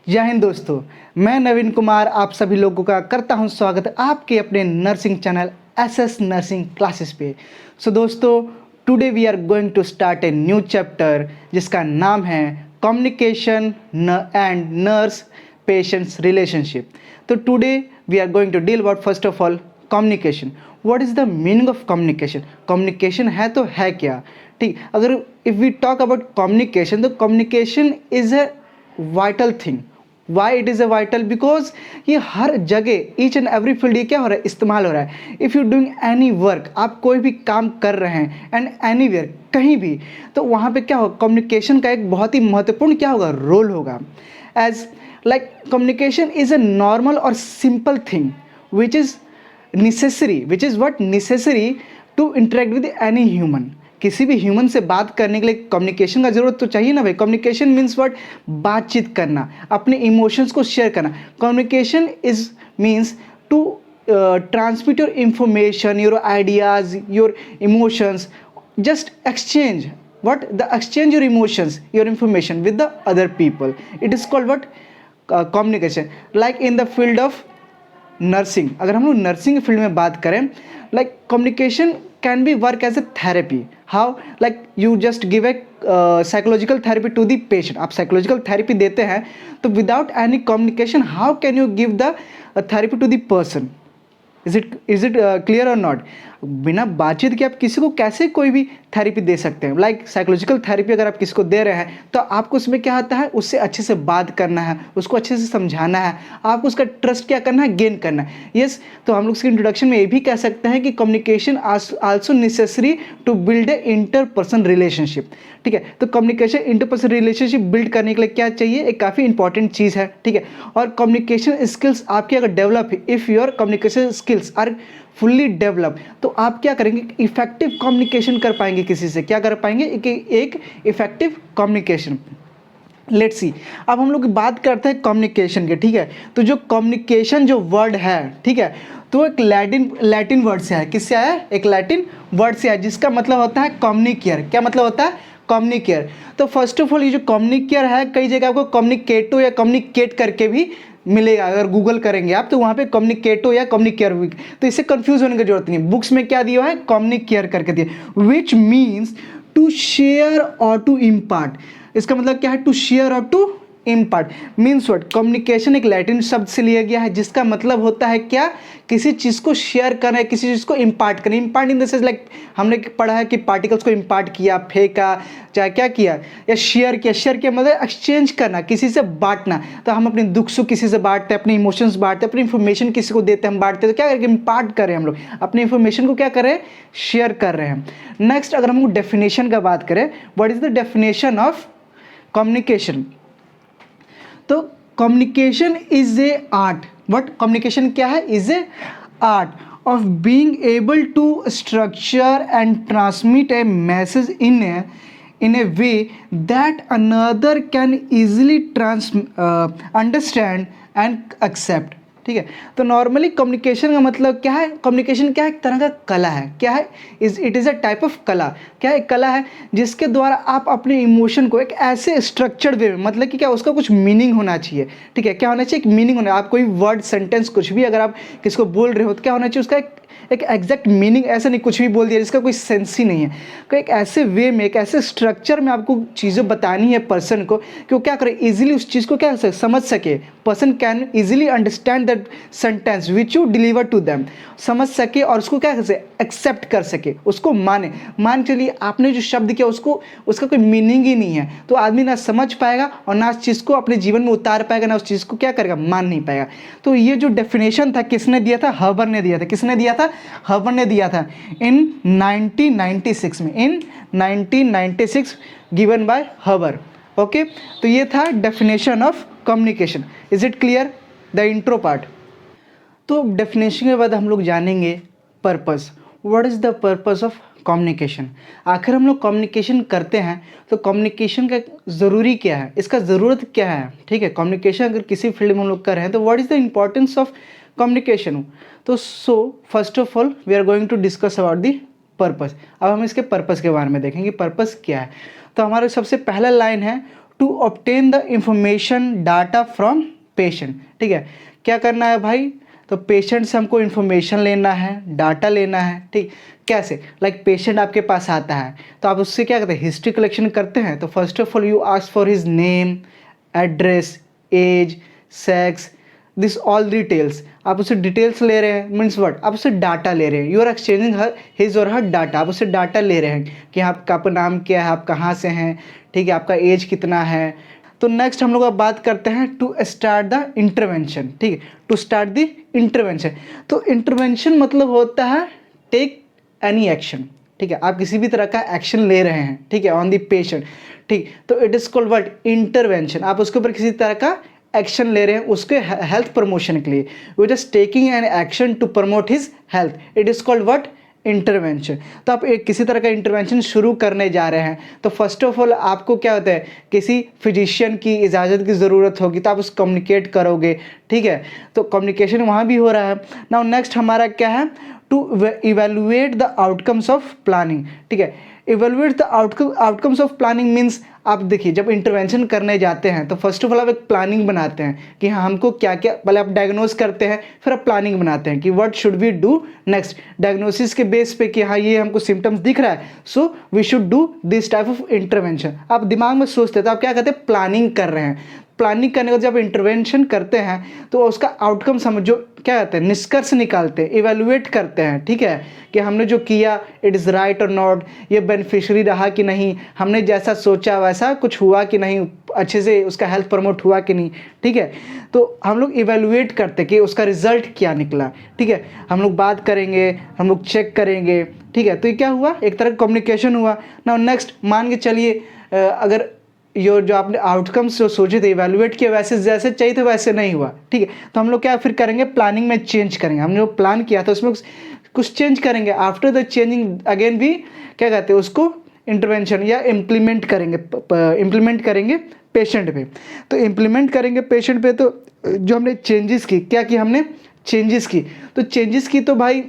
जय हिंद दोस्तों, मैं नवीन कुमार आप सभी लोगों का करता हूं स्वागत आपके अपने nursing channel SS nursing classes पे। दोस्तों, today we are going to start a new chapter जिसका नाम है communication and nurse patients relationship. तो today we are going to deal about first of all communication. What is the meaning of communication? Communication है तो है क्या? ठीक, अगर if we talk about communication, तो communication is a vital thing. Why it is a vital? Because ये हर जगह each and every field ये क्या हो रहा है, इस्तेमाल हो रहा है। If you doing any work, आप कोई भी काम कर रहे हैं एंड एनीवेयर, कहीं भी, तो वहाँ पे क्या होगा, कम्युनिकेशन का एक बहुत ही महत्वपूर्ण क्या होगा, रोल होगा। As like communication is a normal और simple thing which is necessary, which is what necessary to interact with any human. किसी भी ह्यूमन से बात करने के लिए कम्युनिकेशन का जरूरत तो चाहिए ना भाई। कम्युनिकेशन मीन्स व्हाट, बातचीत करना, अपने इमोशंस को शेयर करना। Communication is means to transmit your information, your ideas, your emotions, just exchange what the exchange your emotions, your information with the other people. It is called what, communication. Like in the field of nursing, अगर हम लोग nursing के field में बात करें, like communication can be work as a therapy. How? Like you just give a psychological therapy to the patient. आप psychological therapy देते हैं, तो without any communication how can you give the therapy to the person? Is it clear or not? बिना बातचीत के आप किसी को कैसे कोई भी थेरेपी दे सकते हैं? लाइक साइकोलॉजिकल थेरेपी अगर आप किसी को दे रहे हैं, तो आपको उसमें क्या होता है, उससे अच्छे से बात करना है, उसको अच्छे से समझाना है, आपको उसका ट्रस्ट क्या करना है, गेन करना है। यस, तो हम लोग इसके इंट्रोडक्शन में ये भी कह सकते हैं कि communication also necessary to build a interpersonal relationship. ठीक है, तो कम्युनिकेशन इंटरपर्सन रिलेशनशिप बिल्ड करने के लिए क्या चाहिए, एक काफ़ी इंपॉर्टेंट चीज़ है। ठीक है, और कम्युनिकेशन स्किल्स आपकी अगर develop, if your communication skills are fully develop, तो आप क्या करेंगे, इफेक्टिव कम्युनिकेशन कर पाएंगे किसी से। क्या कर पाएंगे, एक इफेक्टिव कम्युनिकेशन। लेट्स सी, अब हम लोग बात करते हैं कम्युनिकेशन के। ठीक है, तो जो कम्युनिकेशन जो वर्ड है, ठीक है, तो एक लैटिन वर्ड से है। किससे आया है? एक लैटिन वर्ड से है, जिसका मतलब होता है कम्युनिकेयर। क्या मतलब होता है? कम्युनिकेयर। तो फर्स्ट ऑफ ऑल ये जो कम्युनिकेयर है, कई जगह आपको कम्युनिकेटो या कम्युनिकेट करके भी मिलेगा। अगर गूगल करेंगे आप, तो वहाँ पे कम्युनिकेटो या कम्युनिकेयर, तो इससे कंफ्यूज होने की जरूरत नहीं। बुक्स में क्या दिया है, कम्युनिकेयर करके दिया, which means to share or to impart. इसका मतलब क्या है, to share or to impart means what, communication एक लैटिन शब्द से लिया गया है, जिसका मतलब होता है क्या, किसी चीज़ को शेयर करना है, किसी चीज़ को इम्पार्ट करना। Impart in the sense, like हमने पढ़ा है कि पार्टिकल्स को इम्पार्ट किया, फेंका, चाहे क्या किया, या शेयर किया। शेयर किया मतलब एक्सचेंज करना, किसी से बांटना। तो हम अपने दुख सुख किसी से बांटते हैं, अपने इमोशंस बांटते हैं, अपनी इन्फॉर्मेशन किसी को देते हैं, हम बांटते हैं। तो क्या करेंगे, इम्पार्ट कर रहे हैं हम लोग, अपनी इन्फॉर्मेशन को क्या कर रहे हैं, शेयर कर रहे हैं। नेक्स्ट, अगर हम डेफिनेशन का बात करें, what is the definition of communication? तो communication is a art. What, communication क्या है, is a art of being able to structure and transmit a message in a way that another can easily understand and accept. ठीक है, तो normally communication का मतलब क्या है, कम्युनिकेशन क्या है, एक तरह का कला है। क्या है, it is a type of कला। क्या है, एक कला है जिसके द्वारा आप अपने इमोशन को एक ऐसे स्ट्रक्चर्ड वे में, मतलब कि क्या, उसका कुछ मीनिंग होना चाहिए। ठीक है, क्या होना चाहिए, एक मीनिंग होना। आप कोई वर्ड, सेंटेंस, कुछ भी अगर आप किसको बोल रहे हो, तो क्या होना चाहिए, उसका एक एग्जैक्ट मीनिंग। ऐसा नहीं कुछ भी बोल दिया जिसका कोई सेंस ही नहीं है। तो एक ऐसे वे में, एक ऐसे स्ट्रक्चर में आपको चीज़ें बतानी है पर्सन को, कि वो क्या करे, इजीली उस चीज़ को क्या समझ सके। Person can easily understand that sentence which you deliver to them, समझ सके और उसको क्या कर एक्सेप्ट कर सके, उसको माने। मान चलिए आपने जो शब्द किया उसको, उसका कोई मीनिंग ही नहीं है, तो आदमी ना समझ पाएगा और ना उस चीज़ को अपने जीवन में उतार पाएगा, ना उस चीज़ को क्या करेगा, मान नहीं पाएगा। तो ये जो डेफिनेशन था, किसने दिया था, हर्बर ने दिया था। किसने दिया था, हर्बर ने दिया था इन 1996 में, इन 1996 गिवन बाय हर्बर। ओके, तो ये था definition of communication. Is it clear, the intro part? तो डेफिनेशन के बाद हम लोग जानेंगे purpose. What is the purpose of communication? आखिर हम लोग कम्युनिकेशन करते हैं, तो कम्युनिकेशन का ज़रूरी क्या है, इसका ज़रूरत क्या है? ठीक है, कम्युनिकेशन अगर किसी फील्ड में हम लोग कर रहे हैं, तो what is the importance of communication? तो first of all we are going to discuss about the purpose. अब हम इसके पर्पस के बारे में देखेंगे, पर्पस क्या है। तो हमारा सबसे पहला लाइन है, to obtain the information data from patient. ठीक है, क्या करना है भाई, तो पेशेंट से हमको इन्फॉर्मेशन लेना है, डाटा लेना है। ठीक, कैसे, लाइक पेशेंट आपके पास आता है तो आप उससे क्या करते हैं, हिस्ट्री कलेक्शन करते हैं। तो first of all you ask for his name, address, age, sex, this all details. आप उससे डिटेल्स ले रहे हैं, मीन्स व्हाट, आप उससे डाटा ले रहे हैं। You are exchanging her his or her data. आप उससे डाटा ले रहे हैं कि आपका नाम क्या है, आप कहाँ से हैं, ठीक है, आपका एज कितना है। तो नेक्स्ट हम लोग अब बात करते हैं टू स्टार्ट द इंटरवेंशन। ठीक है, टू स्टार्ट द इंटरवेंशन। तो इंटरवेंशन मतलब होता है टेक एनी एक्शन। ठीक है, आप किसी भी तरह का एक्शन ले रहे हैं, ठीक है, ऑन द पेशेंट। ठीक, तो it is called what, intervention. आप उसके ऊपर किसी तरह का एक्शन ले रहे हैं उसके हेल्थ प्रमोशन के लिए। We just taking an action to promote his health, it is called what, intervention. तो आप एक किसी तरह का इंटरवेंशन शुरू करने जा रहे हैं तो फर्स्ट ऑफ ऑल आपको क्या होता है, किसी फिजिशियन की इजाज़त की ज़रूरत होगी तो आप उस कम्युनिकेट करोगे। ठीक है, तो कम्युनिकेशन वहाँ भी हो रहा है। नाउ नेक्स्ट हमारा क्या है, to evaluate the outcomes of planning. ठीक है, evaluate the outcomes of planning means, आप देखिए जब इंटरवेंशन करने जाते हैं तो फर्स्ट ऑफ ऑल आप एक प्लानिंग बनाते हैं कि हाँ हमको क्या क्या, पहले आप डायग्नोज करते हैं फिर आप प्लानिंग बनाते हैं कि what should we do next. Diagnosis के बेस पे कि हाँ ये हमको सिम्टम्स दिख रहा है, so we should do this type of intervention. आप दिमाग में सोचते हैं तो आप क्या कहते हैं, प्लानिंग कर रहे हैं। प्लानिंग करने का जब इंटरवेंशन करते हैं तो उसका आउटकम समझो, क्या कहते हैं, निष्कर्ष निकालते हैं, इवेलुएट करते हैं। ठीक है, कि हमने जो किया इट इज़ राइट और नॉट, ये बेनिफिशियरी रहा कि नहीं, हमने जैसा सोचा वैसा कुछ हुआ कि नहीं, अच्छे से उसका हेल्थ प्रमोट हुआ कि नहीं। ठीक है, तो हम लोग इवेलुएट करते कि उसका रिजल्ट क्या निकला। ठीक है, हम लोग बात करेंगे, हम लोग चेक करेंगे। ठीक है, तो ये क्या हुआ, एक तरह का कम्युनिकेशन हुआ। नाउ नेक्स्ट मान के चलिए अगर यो जो आपने आउटकम्स जो सोचे थे, इवेलुएट किया, वैसे जैसे चाहिए थे वैसे नहीं हुआ। ठीक है, तो हम लोग क्या फिर करेंगे, प्लानिंग में चेंज करेंगे। हमने जो प्लान किया था उसमें कुछ चेंज करेंगे। आफ्टर द चेंजिंग अगेन भी क्या कहते हैं उसको, इंटरवेंशन या इम्प्लीमेंट करेंगे पेशेंट पे। तो इम्प्लीमेंट करेंगे पेशेंट पे, तो जो हमने चेंजेस की, क्या की हमने चेंजेस की, तो चेंजेस की तो भाई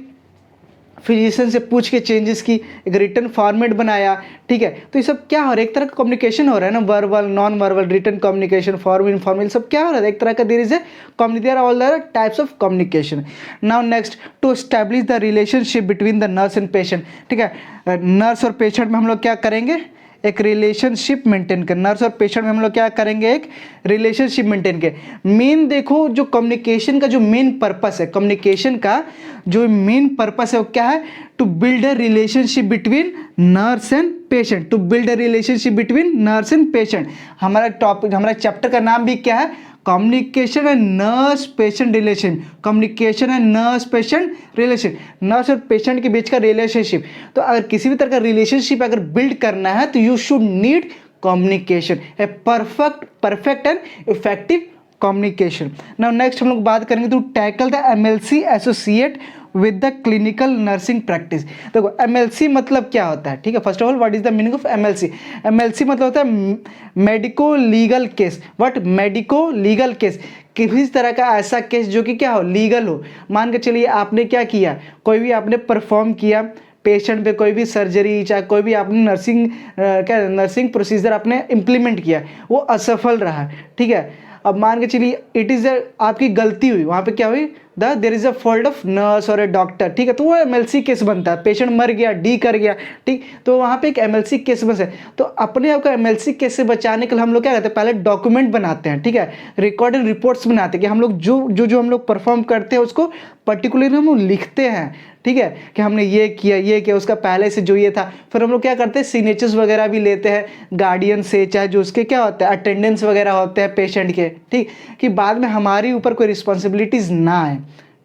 फिजिशियन से पूछ के चेंजेस की, एक रिटर्न फॉर्मेट बनाया। ठीक है, तो ये सब क्या हो रहा है, एक तरह का कम्युनिकेशन हो रहा है ना, verbal, non verbal, written communication, formal, informal, सब क्या हो रहा है, एक तरह का there is a there are all the types of communication. Now next, to establish the relationship between the nurse and patient. ठीक है, नर्स और पेशेंट में हम लोग क्या करेंगे, एक रिलेशनशिप मेंटेन कर, नर्स और पेशेंट में हम लोग क्या करेंगे, एक रिलेशनशिप मेंटेन के। मेन देखो जो कम्युनिकेशन का जो मेन पर्पस है, कम्युनिकेशन का जो मेन पर्पस है वो क्या है, to build a relationship between nurse and patient, to build a relationship between nurse and patient. हमारा टॉपिक, हमारा चैप्टर का नाम भी क्या है, communication and nurse patient relation, communication and nurse patient relation, nurse और पेशेंट के बीच का रिलेशनशिप। तो अगर किसी भी तरह का रिलेशनशिप अगर बिल्ड करना है तो you should need communication, a perfect and effective communication. Now next हम लोग बात करेंगे to tackle the MLC associate with the clinical nursing practice. देखो एमएलसी मतलब क्या होता है, ठीक है, first of all what is the meaning of MLC. MLC मतलब होता है medico legal case. What, medico legal case, किसी तरह का ऐसा केस जो कि क्या हो, लीगल हो। मान के चलिए आपने क्या किया, कोई भी आपने परफॉर्म किया पेशेंट पे, कोई भी सर्जरी, चाहे कोई भी आपने नर्सिंग प्रोसीजर आपने इम्प्लीमेंट किया, वो असफल रहा। ठीक है, अब मान के चलिए इट इज़ आपकी गलती हुई, वहाँ पे क्या हुई, there is a fault of nurse or a doctor. ठीक है, तो वो एमएलसी केस बनता है, पेशेंट मर गया, डी कर गया, ठीक, तो वहाँ पे एक एमएलसी केस बस है। तो अपने आप को एमएलसी केस से बचाने के लिए हम लोग क्या करते हैं, पहले डॉक्यूमेंट बनाते हैं। ठीक है, रिकॉर्डेड रिपोर्ट्स बनाते हैं कि हम लोग जो हम लोग परफॉर्म करते हैं उसको पर्टिकुलरली हम लोग लिखते हैं। ठीक है, कि हमने ये किया, उसका पहले से जो ये था। फिर हम लोग क्या करते हैं, सिग्नेचर्स वगैरह भी लेते हैं गार्डियन से, चाहे जो उसके क्या होता है अटेंडेंस वगैरह होते हैं पेशेंट के। ठीक, कि बाद में हमारे ऊपर कोई रिस्पॉन्सिबिलिटीज़ ना आए।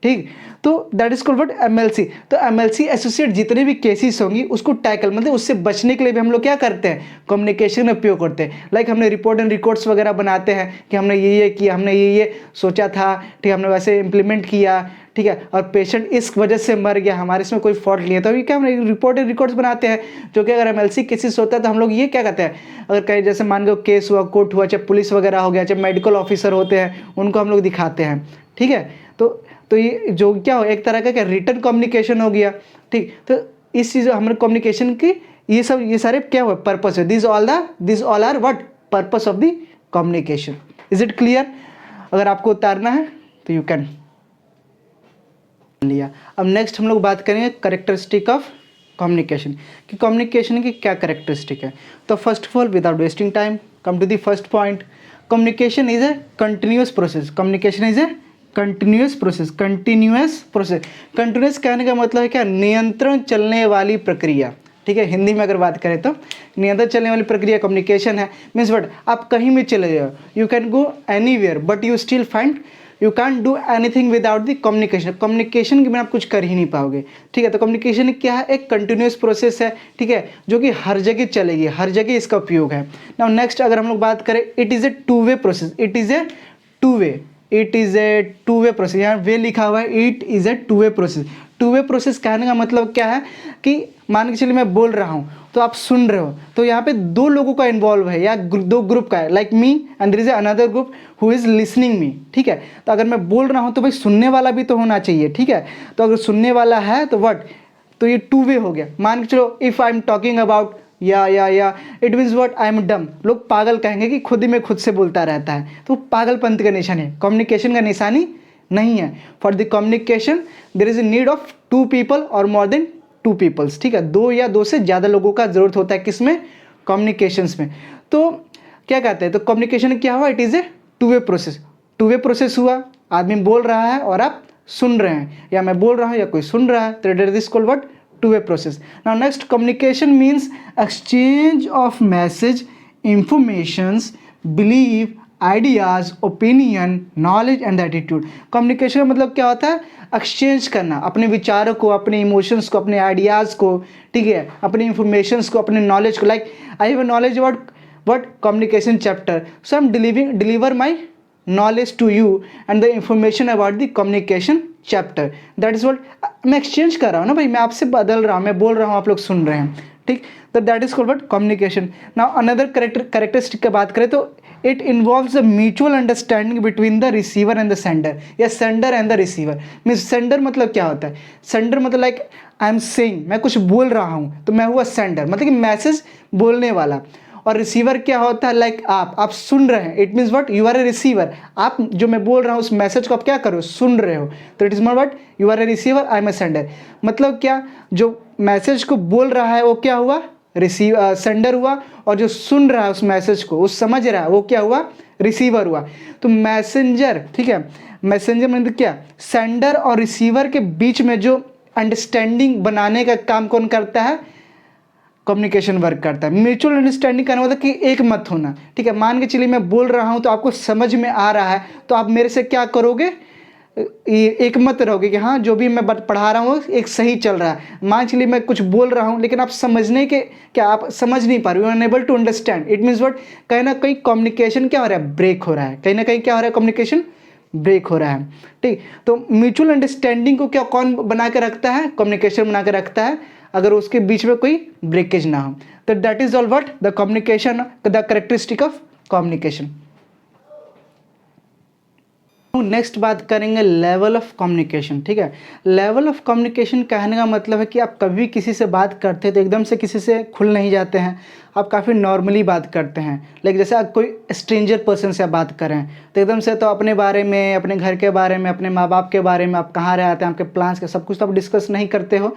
ठीक, तो that is called what, MLC. तो एमएलसी एसोसिएट जितने भी केसेस होंगी उसको टैकल, मतलब उससे बचने के लिए भी हम लोग क्या करते हैं, कम्युनिकेशन उपयोग करते हैं। लाइक हमने रिपोर्ट एंड रिकॉर्ड्स वगैरह बनाते हैं कि हमने ये किया, हमने ये सोचा था, ठीक, हमने वैसे इंप्लीमेंट किया। ठीक है, और पेशेंट इस वजह से मर गया, हमारे इसमें कोई फॉल्ट नहीं है, तो ये क्या हम रिपोर्ट एंड रिकॉर्ड्स बनाते हैं। जो कि अगर एमएलसी केसेस होता है तो हम लोग ये क्या कहते हैं, अगर कहीं जैसे मान लो केस हुआ, कोर्ट हुआ, चाहे पुलिस वगैरह हो गया, चाहे मेडिकल ऑफिसर होते हैं, उनको हम लोग दिखाते हैं। ठीक है, तो ये जो क्या हो, एक तरह का क्या रिटर्न कम्युनिकेशन हो गया। ठीक, तो इस चीज़ हमारे कम्युनिकेशन की ये सारे क्या हुआ पर्पस है, this all are what purpose of the communication. Is it clear? अगर आपको उतारना है तो यू कैन लिया। अब नेक्स्ट हम लोग बात करेंगे करेक्टरिस्टिक ऑफ कम्युनिकेशन कि कम्युनिकेशन की क्या करेक्टरिस्टिक है। तो first of all without wasting time come to the first point. Communication is a continuous process. Communication is a continuous process. Continuous कहने का मतलब है क्या? नियंत्रण चलने वाली प्रक्रिया। ठीक है, हिंदी में अगर बात करें तो नियंत्रण चलने वाली प्रक्रिया कम्युनिकेशन है। मीन्स बट आप कहीं भी चले जाओ, you can go anywhere but you still find you can do anything without the communication. Communication के बिना आप कुछ कर ही नहीं पाओगे। ठीक है, तो कम्युनिकेशन क्या है? एक कंटिन्यूअस प्रोसेस है, ठीक है, जो कि हर जगह चलेगी, हर जगह इसका उपयोग है। नाउ नेक्स्ट अगर हम लोग बात करें, it is A two way process. It is A two way process. यहाँ वे लिखा हुआ है, it is A two way process. Two way process कहने का मतलब क्या है कि मान के चलिए मैं बोल रहा हूँ तो आप सुन रहे हो, तो यहाँ पे दो लोगों का इन्वॉल्व है या दो ग्रुप का है, like me and there is another group who is listening me. ठीक है, तो अगर मैं बोल रहा हूँ तो भाई सुनने वाला भी तो होना चाहिए। ठीक है, तो अगर सुनने वाला है तो व्हाट, तो ये टू वे हो गया। मान के चलो if I am talking about या it means what, I am dumb. लोग पागल कहेंगे कि खुद ही में खुद से बोलता रहता है, तो पागलपंत का निशान है, कम्युनिकेशन का निशानी नहीं है। For the communication there is a need of two people or more then to peoples. ठीक है, दो या दो से ज़्यादा लोगों का जरूरत होता है, किसमें? कम्युनिकेशंस में। तो क्या कहते हैं, तो कम्युनिकेशन क्या हुआ? It is A two way process. Two way process हुआ, आदमी बोल रहा है और आप सुन रहे हैं, या मैं बोल रहा हूँ या कोई सुन रहा है, तो it is called what? Two way process. Now next, communication means exchange of message, informations, believe, ideas, opinion, knowledge and attitude. Communication का मतलब क्या होता है? एक्सचेंज करना, अपने विचारों को, अपने इमोशंस को, अपने आइडियाज़ को, ठीक है, अपने इंफॉर्मेशंस को, अपने नॉलेज को। Like I have a knowledge about what? Communication chapter, so I am deliver my knowledge to you and the information about the communication chapter. That is what मैं एक्सचेंज कर रहा हूँ ना भाई, मैं आपसे बदल रहा हूँ, मैं बोल रहा हूँ, आप लोग सुन रहे हैं। ठीक, तो that is called what? Communication. Now another characteristic की बात करें तो it involves a mutual understanding between the receiver and the sender, या sender and the receiver. Means sender मतलब क्या होता है? सेंडर मतलब लाइक आई एम सेइंग, मैं कुछ बोल रहा हूँ तो मैं हुआ सेंडर, मतलब कि मैसेज बोलने वाला। और रिसीवर क्या होता है? लाइक आप सुन रहे हैं, it means what? You are a receiver. आप जो मैं बोल रहा हूँ उस मैसेज को आप क्या करो? सुन रहे हो, तो it is not what? You are a receiver, I am a sender. मतलब क्या, जो मैसेज को बोल रहा है वो क्या हुआ? सेंडर हुआ, और जो सुन रहा है उस मैसेज को, वो समझ रहा है, वो क्या हुआ? रिसीवर हुआ। तो मैसेंजर, ठीक है, मैसेंजर मतलब क्या? सेंडर और रिसीवर के बीच में जो अंडरस्टैंडिंग बनाने का काम कौन करता है? कम्युनिकेशन वर्क करता है। म्यूचुअल अंडरस्टैंडिंग करने मतलब कि एक मत होना। ठीक है, मान के चलिए मैं बोल रहा हूँ तो आपको समझ में आ रहा है, तो आप मेरे से क्या करोगे? एक मत रहोगे कि हाँ जो भी मैं पढ़ा रहा हूँ एक सही चल रहा है। मान चलिए मैं कुछ बोल रहा हूँ लेकिन आप समझने के क्या, आप समझ नहीं पा रहे, you are unable to understand. It means what? कहीं ना कहीं कम्युनिकेशन क्या हो रहा है? ब्रेक हो रहा है। कहीं ना कहीं क्या हो रहा है? कम्युनिकेशन ब्रेक हो रहा है। ठीक, तो म्यूचुअल अंडरस्टैंडिंग को क्या कौन बना के रखता है? कम्युनिकेशन बना के रखता है, अगर उसके बीच में कोई ब्रेकेज ना हो। तो that is all what? The communication, the characteristic of communication. Next बात करेंगे लेवल ऑफ कम्युनिकेशन। ठीक है, लेवल ऑफ कम्युनिकेशन कहने का मतलब है कि आप कभी किसी से बात करते हैं तो एकदम से किसी से खुल नहीं जाते हैं, आप काफ़ी नॉर्मली बात करते हैं। लाइक जैसे आप कोई स्ट्रेंजर पर्सन से आप बात करें तो एकदम से तो अपने बारे में, अपने घर के बारे में, अपने माँ बाप के बारे में, आप कहाँ रहते हैं, आपके प्लान्स के सब कुछ तो आप डिस्कस नहीं करते हो।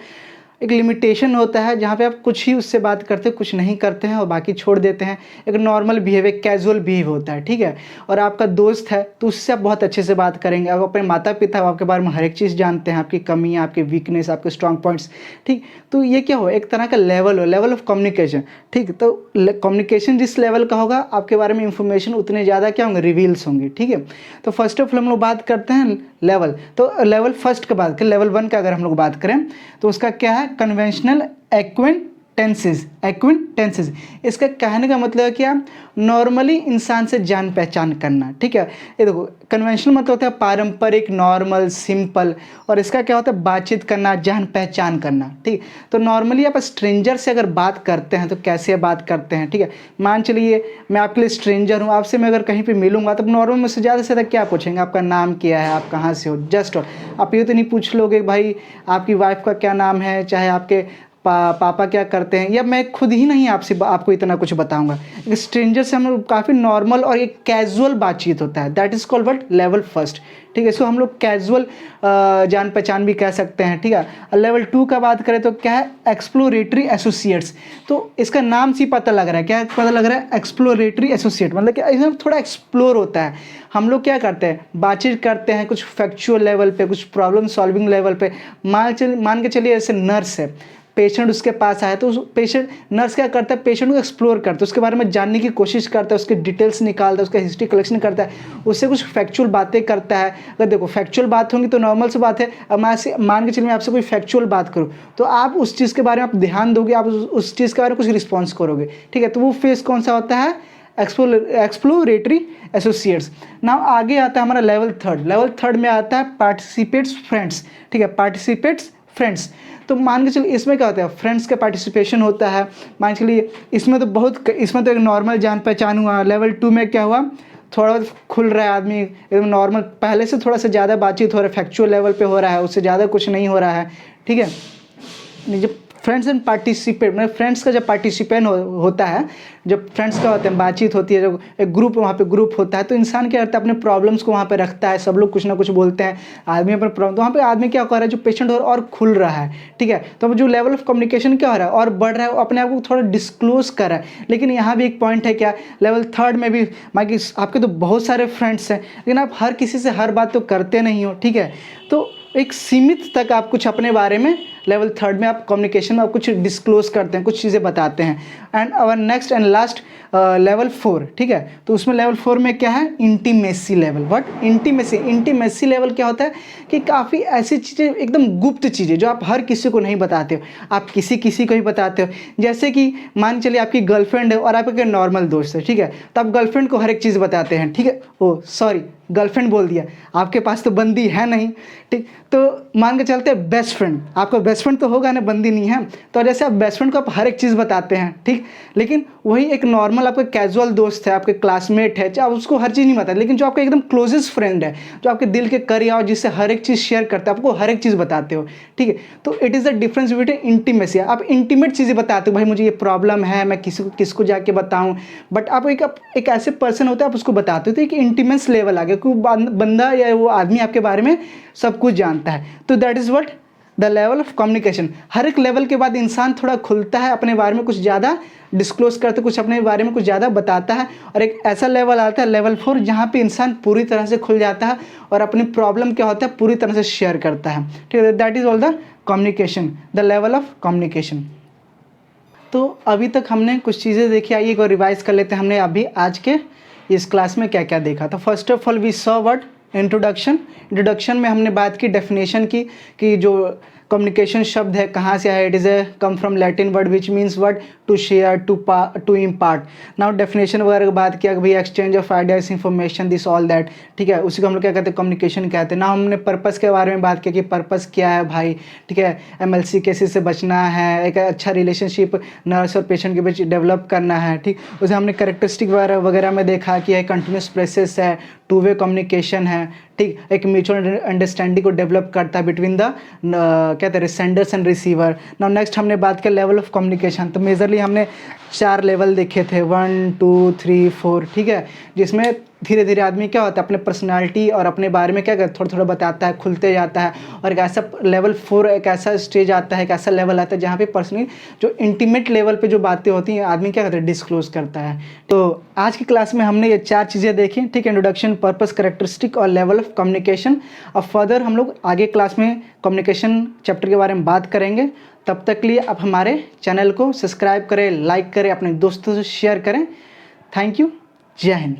एक लिमिटेशन होता है जहाँ पे आप कुछ ही उससे बात करते हो, कुछ नहीं करते हैं और बाकी छोड़ देते हैं। एक नॉर्मल बिहेव, एक कैजुअल बिहेव होता है। ठीक है, और आपका दोस्त है तो उससे आप बहुत अच्छे से बात करेंगे। आप अपने माता पिता आपके बारे में हर एक चीज़ जानते हैं, आपकी कमियाँ, आपके वीकनेस, आपके स्ट्रॉन्ग पॉइंट्स। ठीक, तो ये क्या हो, एक तरह का लेवल हो, लेवल ऑफ कम्युनिकेशन। ठीक, तो कम्युनिकेशन जिस लेवल का होगा आपके बारे में इंफॉर्मेशन उतने ज़्यादा क्या होंगे? रिवील्स होंगे। ठीक है, तो फर्स्ट ऑफ ऑल हम लोग बात करते हैं लेवल। तो लेवल फर्स्ट का बात करें, लेवल 1 का अगर हम लोग बात करें तो उसका क्या है? कन्वेंशनल एक्विंटेंसेस। इसका कहने का मतलब है क्या? नॉर्मली इंसान से जान पहचान करना। ठीक है, ये देखो कन्वेंशनल मतलब होता है पारंपरिक, नॉर्मल, सिंपल, और इसका क्या होता है? बातचीत करना, जान पहचान करना। ठीक, तो नॉर्मली आप स्ट्रेंजर से अगर बात करते हैं तो कैसे बात करते हैं? ठीक है, मान चलिए मैं आपके लिए स्ट्रेंजर हूँ, आपसे मैं अगर कहीं पे मिलूंगा तो नॉर्मल मुझसे ज़्यादा से ज़्यादा क्या पूछेंगे? आपका नाम क्या है, आप कहाँ से हो, जस्ट। और आप ये तो नहीं पूछ लोगे भाई आपकी वाइफ का क्या नाम है, चाहे आपके पापा क्या करते हैं, या मैं खुद ही नहीं आपको इतना कुछ बताऊंगा। एक स्ट्रेंजर से हम लोग काफ़ी नॉर्मल और एक कैजुअल बातचीत होता है, that is called what, level first. ठीक है, इसको हम लोग कैजुअल जान पहचान भी कह सकते हैं। ठीक है, लेवल 2 का बात करें तो क्या है, एक्सप्लोरेटरी एसोसिएट्स। तो इसका नाम से पता लग रहा है, क्या पता लग रहा है, एक्सप्लोरेटरी एसोसिएट, मतलब कि इसमें थोड़ा एक्सप्लोर होता है। हम लोग क्या करते हैं, बातचीत करते हैं कुछ फैक्चुअल लेवल पे, कुछ प्रॉब्लम सॉल्विंग लेवल पे। मान के चलिए जैसे नर्स है, पेशेंट उसके पास आया तो उस पेशेंट, नर्स क्या करता है, पेशेंट को एक्सप्लोर करता है, उसके बारे में जानने की कोशिश करता है, उसके डिटेल्स निकालता है, उसका हिस्ट्री कलेक्शन करता है, उससे कुछ फैक्चुअल बातें करता है। अगर देखो फैक्चुअल बात होंगी तो नॉर्मल सी बात है। अब मैं ऐसे मान के चलिए मैं आपसे कोई फैक्चुअल बात करूँ तो आप उस चीज़ के बारे में आप ध्यान दोगे, आप उस चीज़ के बारे में कुछ रिस्पॉन्स करोगे। ठीक है, तो वो फेज कौन सा होता है, एक्सप्लोरेटरी एसोसिएट्स। नाउ आगे आता है हमारा लेवल थर्ड। लेवल थर्ड में आता है पार्टिसिपेट्स फ्रेंड्स। ठीक है, पार्टिसिपेट्स फ्रेंड्स। तो मान के चलिए इसमें क्या होता है, फ्रेंड्स का पार्टिसिपेशन होता है। मान के चलिए इसमें तो एक नॉर्मल जान पहचान हुआ। लेवल 2 में क्या हुआ, थोड़ा बहुत खुल रहा है आदमी, एकदम नॉर्मल, पहले से थोड़ा सा ज़्यादा बातचीत हो रहा है, फैक्चुअल लेवल पे हो रहा है, उससे ज़्यादा कुछ नहीं हो रहा है। ठीक है, जब फ्रेंड्स एंड पार्टिसिपेट, मतलब फ्रेंड्स का जब पार्टिसिपेंट होता है, जब फ्रेंड्स का होते हैं, बातचीत होती है, जब एक ग्रुप वहाँ पे ग्रुप होता है, तो इंसान क्या करता है, अपने प्रॉब्लम्स को वहाँ पे रखता है, सब लोग कुछ ना कुछ बोलते हैं, आदमी अपने प्रॉब्लम, तो वहाँ पे आदमी क्या कर रहा है, जो पेशेंट और खुल रहा है। ठीक है, तो अब जो लेवल ऑफ कम्युनिकेशन क्या हो रहा है, और बढ़ रहा है, वो अपने आप को थोड़ा डिस्क्लोज कर रहा है। लेकिन यहाँ भी एक पॉइंट है, क्या, लेवल थर्ड में भी बाकी आपके तो बहुत सारे फ्रेंड्स हैं, लेकिन आप हर किसी से हर बात तो करते नहीं हो। ठीक है, तो एक सीमित तक आप कुछ अपने बारे में लेवल थर्ड में आप कम्युनिकेशन में आप कुछ डिस्क्लोज करते हैं, कुछ चीज़ें बताते हैं। And our next and last level 4। ठीक है, तो उसमें लेवल 4 में क्या है, intimacy level. What, intimacy level क्या होता है कि काफ़ी ऐसी चीज़ें, एकदम गुप्त चीज़ें जो आप हर किसी को नहीं बताते हो, आप किसी को ही बताते हो। जैसे कि मान चलिए आपकी गर्लफ्रेंड है और आपके नॉर्मल दोस्त है। ठीक है, तो आप गर्लफ्रेंड को हर एक चीज़ बताते हैं। ठीक है, ओ सॉरी गर्लफ्रेंड बोल दिया, आपके पास तो बंदी है नहीं। ठीक, तो मान के चलते हैं बेस्ट फ्रेंड, आपका बेस्ट फ्रेंड तो होगा ना, बंदी नहीं है, तो जैसे आप बेस्ट फ्रेंड को आप हर एक चीज़ बताते हैं। ठीक, लेकिन वही एक नॉर्मल आपका कैजुअल दोस्त है, आपके क्लासमेट है, चाहे उसको हर चीज़ नहीं बताते, लेकिन जो आपका एकदम क्लोजेस्ट फ्रेंड है, जो आपके दिल के करीब आओ, जिससे हर एक चीज़ शेयर करते हो, आपको हर एक चीज़ बताते हो। ठीक है, तो it is the difference between intimacy. आप इंटीमेट चीज़ें बताते हो, भाई मुझे ये प्रॉब्लम है, मैं किसको जाके बताऊँ, बट आप एक ऐसे पर्सन होते हैं, आप उसको बताते हो, तो एक इंटीमेंस लेवल आ गया, क्योंकि बंदा या वो आदमी आपके बारे में सब कुछ जानता है। तो that is what, the level of communication. हर एक लेवल के बाद इंसान थोड़ा खुलता है, अपने बारे में कुछ ज़्यादा डिस्क्लोज करते, कुछ अपने बारे में कुछ ज़्यादा बताता है। और एक ऐसा लेवल आता है, लेवल 4, जहाँ पे इंसान पूरी तरह से खुल जाता है और अपनी प्रॉब्लम क्या होता है पूरी तरह से शेयर करता है। ठीक है, that is all the communication, the level of communication. तो अभी तक हमने कुछ चीज़ें देखी, आइए एक बार रिवाइज कर लेते हैं, हमने अभी आज के इस क्लास में क्या क्या देखा। तो first of all we saw what, introduction में हमने बात की डेफिनेशन की, कि जो कम्युनिकेशन शब्द है कहाँ से आया, it is a come from Latin word which means what, to share, to impart. Now definition वगैरह की बात किया कि भाई exchange of ideas, information, this all that. ठीक है, उसी को हम लोग क्या कहते हैं, कम्युनिकेशन कहते हैं। ना हमने पर्पस के बारे में बात की कि पर्पस क्या है भाई। ठीक है, MLC केसेस से बचना है, एक अच्छा रिलेशनशिप नर्स और पेशेंट के बीच डेवलप करना है। ठीक, उसे हमने करेक्टरिस्टिक वगैरह में देखा कि कंटिन्यूस प्रोसेस है, टू वे कम्युनिकेशन है। ठीक, एक म्यूचुअल अंडरस्टैंडिंग को डेवलप करता है बिटवीन द कहते हैं senders and receiver. Now next हमने बात किया लेवल ऑफ कम्युनिकेशन। तो मेजरली हमने 4 लेवल देखे थे, 1 2 3 4। ठीक है, जिसमें धीरे धीरे आदमी क्या होता है अपने पर्सनालिटी और अपने बारे में क्या करता है, थोड़ा थोड़ा बताता है, खुलते जाता है। और एक ऐसा लेवल 4 एक ऐसा स्टेज आता है, एक ऐसा लेवल आता है जहाँ पे पर्सनली जो इंटीमेट लेवल पे जो बातें होती हैं आदमी क्या करता है, डिस्क्लोज करता है। तो आज की क्लास में हमने ये 4 चीज़ें देखी। ठीक, इंट्रोडक्शन, पर्पस, कैरेक्टरिस्टिक और लेवल ऑफ कम्युनिकेशन। अब फर्दर हम लोग आगे क्लास में कम्युनिकेशन चैप्टर के बारे में बात करेंगे। तब तक के लिए आप हमारे चैनल को सब्सक्राइब करें, लाइक करें, अपने दोस्तों से शेयर करें। थैंक यू, जय हिंद।